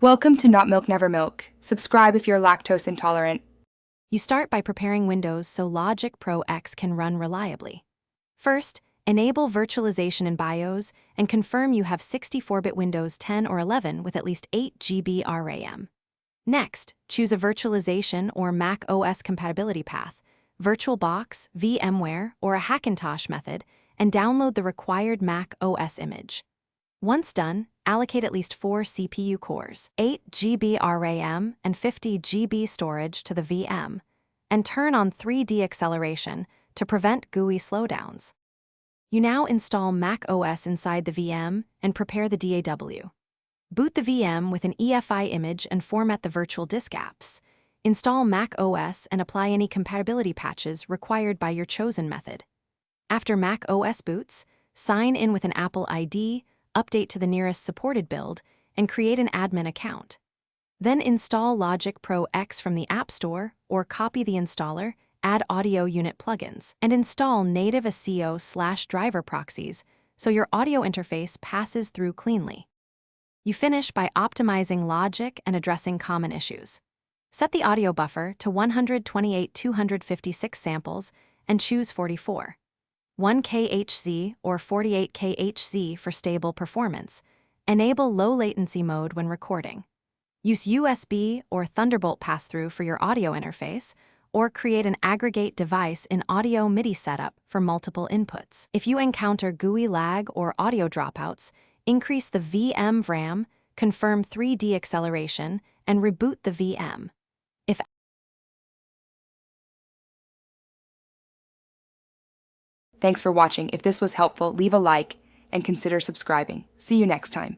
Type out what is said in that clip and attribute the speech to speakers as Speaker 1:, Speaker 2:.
Speaker 1: Welcome to Not Milk Never Milk. Subscribe if you're lactose intolerant.
Speaker 2: You start by preparing Windows so Logic Pro X can run reliably. First, enable virtualization in BIOS and confirm you have 64-bit Windows 10 or 11 with at least 8 GB RAM. Next, choose a virtualization or Mac OS compatibility path, VirtualBox, VMware, or a Hackintosh method, and download the required Mac OS image. Once done, allocate at least 4 CPU cores, 8 GB RAM, and 50 GB storage to the VM, and turn on 3D acceleration to prevent GUI slowdowns. You now install Mac OS inside the VM and prepare the DAW. Boot the VM with an EFI image and format the virtual disk apps. Install Mac OS and apply any compatibility patches required by your chosen method. After Mac OS boots, sign in with an Apple ID, update to the nearest supported build, and create an admin account. Then install Logic Pro X from the App Store or copy the installer, add audio unit plugins, and install native ASIO/driver proxies so your audio interface passes through cleanly. You finish by optimizing Logic and addressing common issues. Set the audio buffer to 128/256 samples and choose 44. 1 kHz or 48 kHz for stable performance. Enable low latency mode when recording. Use USB or Thunderbolt pass-through for your audio interface, or create an aggregate device in audio MIDI setup for multiple inputs. If you encounter GUI lag or audio dropouts, increase the VM RAM, confirm 3D acceleration, and reboot the VM.
Speaker 1: Thanks for watching. If this was helpful, leave a like and consider subscribing. See you next time.